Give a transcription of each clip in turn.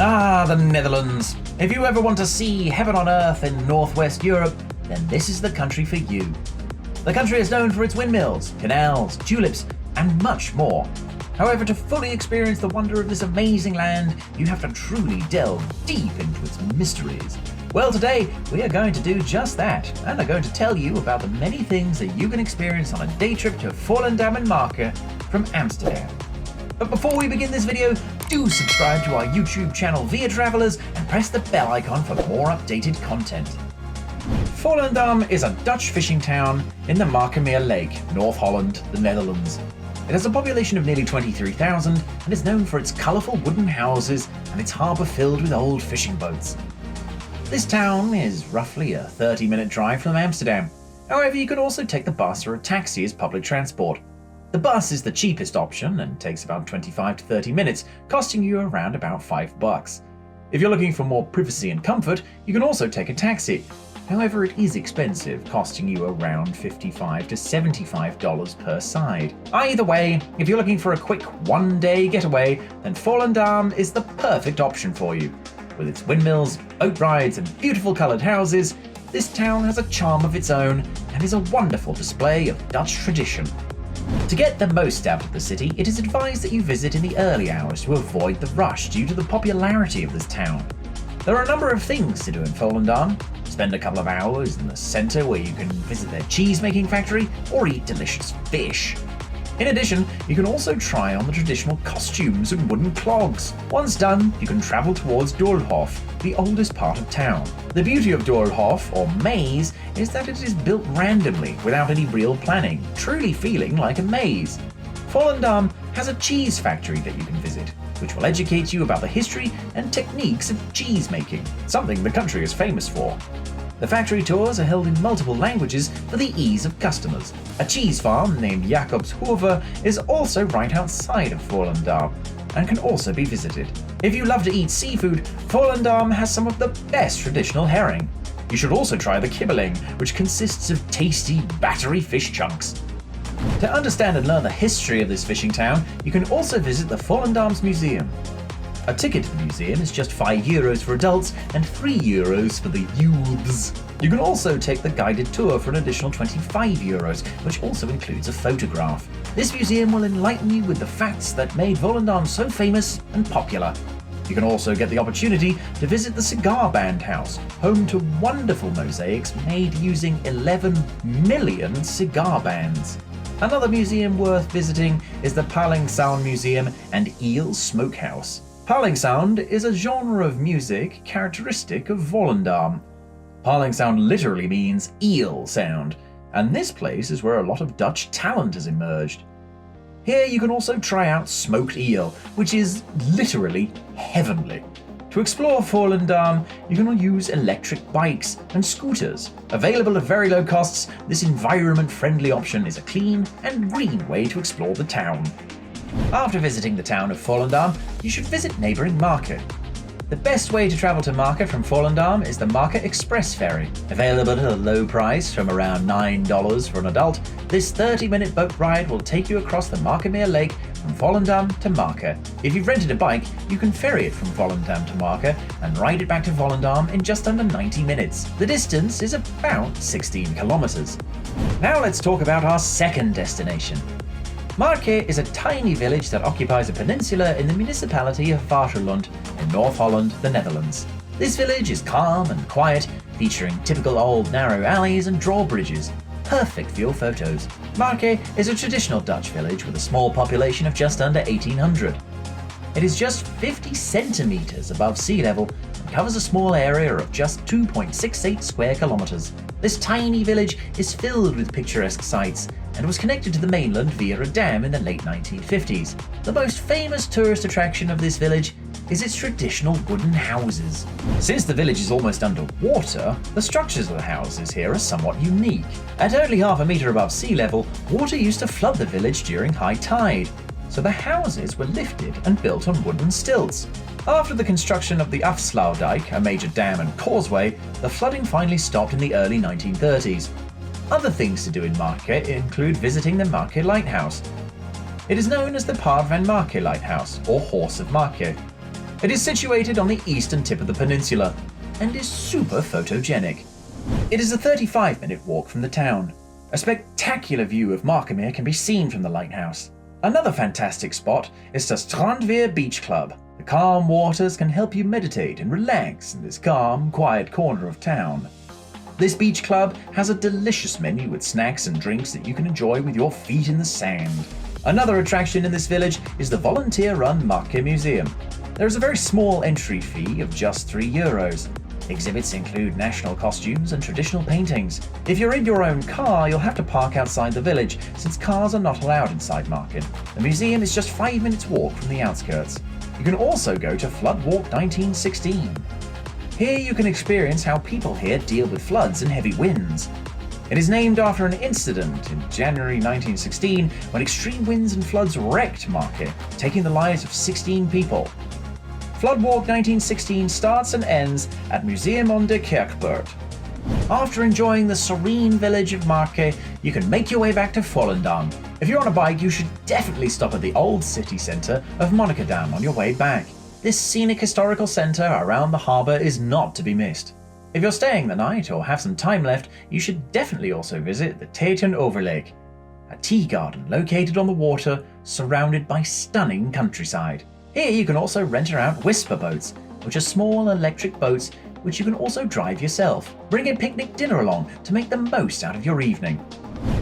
Ah, the Netherlands. If you ever want to see heaven on earth in northwest Europe, then this is the country for you. The country is known for its windmills, canals, tulips, and much more. However, to fully experience the wonder of this amazing land, you have to truly delve deep into its mysteries. Well, today we are going to do just that, and are going to tell you about the many things that you can experience on a day trip to Volendam and Marken from Amsterdam. But before we begin this video, do subscribe to our YouTube channel Via Travelers and press the bell icon for more updated content. Volendam is a Dutch fishing town in the Marken Lake, North Holland, the Netherlands. It has a population of nearly 23,000 and is known for its colourful wooden houses and its harbour filled with old fishing boats. This town is roughly a 30-minute drive from Amsterdam. However, you can also take the bus or a taxi as public transport. The bus is the cheapest option and takes about 25 to 30 minutes, costing you around about $5. If you're looking for more privacy and comfort, you can also take a taxi. However, it is expensive, costing you around $55 to $75 per side. Either way, if you're looking for a quick one-day getaway, then Volendam is the perfect option for you. With its windmills, boat rides, and beautiful coloured houses, this town has a charm of its own and is a wonderful display of Dutch tradition. To get the most out of the city, it is advised that you visit in the early hours to avoid the rush due to the popularity of this town. There are a number of things to do in Volendam. Spend a couple of hours in the centre where you can visit their cheese-making factory or eat delicious fish. In addition, you can also try on the traditional costumes and wooden clogs. Once done, you can travel towards Doolhof, the oldest part of town. The beauty of Doolhof, or maze, is that it is built randomly without any real planning, truly feeling like a maze. Volendam has a cheese factory that you can visit, which will educate you about the history and techniques of cheese making, something the country is famous for. The factory tours are held in multiple languages for the ease of customers. A cheese farm named Jacobshoeve is also right outside of Volendam and can also be visited. If you love to eat seafood, Volendam has some of the best traditional herring. You should also try the kibbeling, which consists of tasty, battery fish chunks. To understand and learn the history of this fishing town, you can also visit the Volendam Museum. A ticket to the museum is just €5 for adults and €3 for the youths. You can also take the guided tour for an additional €25, which also includes a photograph. This museum will enlighten you with the facts that made Volendam so famous and popular. You can also get the opportunity to visit the Cigar Band House, home to wonderful mosaics made using 11 million cigar bands. Another museum worth visiting is the Paling Museum and Eel Smokehouse. Paling is a genre of music characteristic of Volendam. Paling literally means eel sound, and this place is where a lot of Dutch talent has emerged. Here you can also try out smoked eel, which is literally heavenly. To explore Volendam, you can use electric bikes and scooters. Available at very low costs, this environment-friendly option is a clean and green way to explore the town. After visiting the town of Volendam, you should visit neighbouring Marken. The best way to travel to Marken from Volendam is the Marken Express ferry. Available at a low price from around $9 for an adult, this 30-minute boat ride will take you across the Marken Lake from Volendam to Marken. If you've rented a bike, you can ferry it from Volendam to Marken and ride it back to Volendam in just under 90 minutes. The distance is about 16 kilometres. Now let's talk about our second destination. Marken is a tiny village that occupies a peninsula in the municipality of Waterland in North Holland, the Netherlands. This village is calm and quiet, featuring typical old narrow alleys and drawbridges, perfect for your photos. Marken is a traditional Dutch village with a small population of just under 1,800. It is just 50 centimetres above sea level and covers a small area of just 2.68 square kilometres. This tiny village is filled with picturesque sights and was connected to the mainland via a dam in the late 1950s. The most famous tourist attraction of this village is its traditional wooden houses. Since the village is almost underwater, the structures of the houses here are somewhat unique. At only half a metre above sea level, water used to flood the village during high tide, so the houses were lifted and built on wooden stilts. After the construction of the Afsluitdijk, a major dam and causeway, the flooding finally stopped in the early 1930s. Other things to do in Marken include visiting the Marken Lighthouse. It is known as the Paard van Marken Lighthouse, or Horse of Marken. It is situated on the eastern tip of the peninsula and is super photogenic. It is a 35-minute walk from the town. A spectacular view of Marken can be seen from the lighthouse. Another fantastic spot is the Strandweer Beach Club. The calm waters can help you meditate and relax in this calm, quiet corner of town. This beach club has a delicious menu with snacks and drinks that you can enjoy with your feet in the sand. Another attraction in this village is the volunteer-run Marken Museum. There is a very small entry fee of just €3. Exhibits include national costumes and traditional paintings. If you're in your own car, you'll have to park outside the village, since cars are not allowed inside Marken. The museum is just 5 minutes walk from the outskirts. You can also go to Flood Walk 1916. Here you can experience how people here deal with floods and heavy winds. It is named after an incident in January 1916 when extreme winds and floods wrecked Marken, taking the lives of 16 people. Flood Walk 1916 starts and ends at Museum on de Kerkbuurt. After enjoying the serene village of Marken, you can make your way back to Volendam. If you're on a bike, you should definitely stop at the old city centre of Amsterdam on your way back. This scenic historical centre around the harbour is not to be missed. If you're staying the night or have some time left, you should definitely also visit the Taten Overlake, a tea garden located on the water surrounded by stunning countryside. Here you can also rent out whisper boats, which are small electric boats which you can also drive yourself. Bring a picnic dinner along to make the most out of your evening.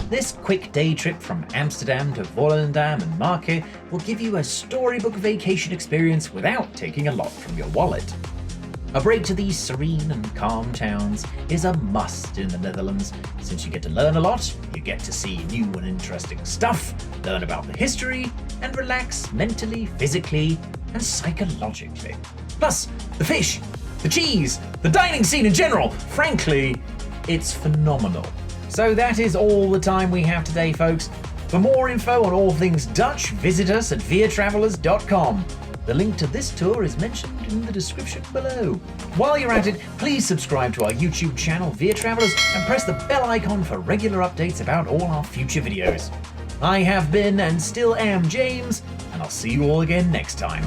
This quick day trip from Amsterdam to Volendam and Marken will give you a storybook vacation experience without taking a lot from your wallet. A break to these serene and calm towns is a must in the Netherlands, since you get to learn a lot, you get to see new and interesting stuff, learn about the history, and relax mentally, physically, and psychologically. Plus, the fish, the cheese, the dining scene in general, frankly, it's phenomenal. So that is all the time we have today, folks. For more info on all things Dutch, visit us at viatravelers.com. The link to this tour is mentioned in the description below. While you're at it, please subscribe to our YouTube channel, Via Travelers, and press the bell icon for regular updates about all our future videos. I have been and still am James, and I'll see you all again next time.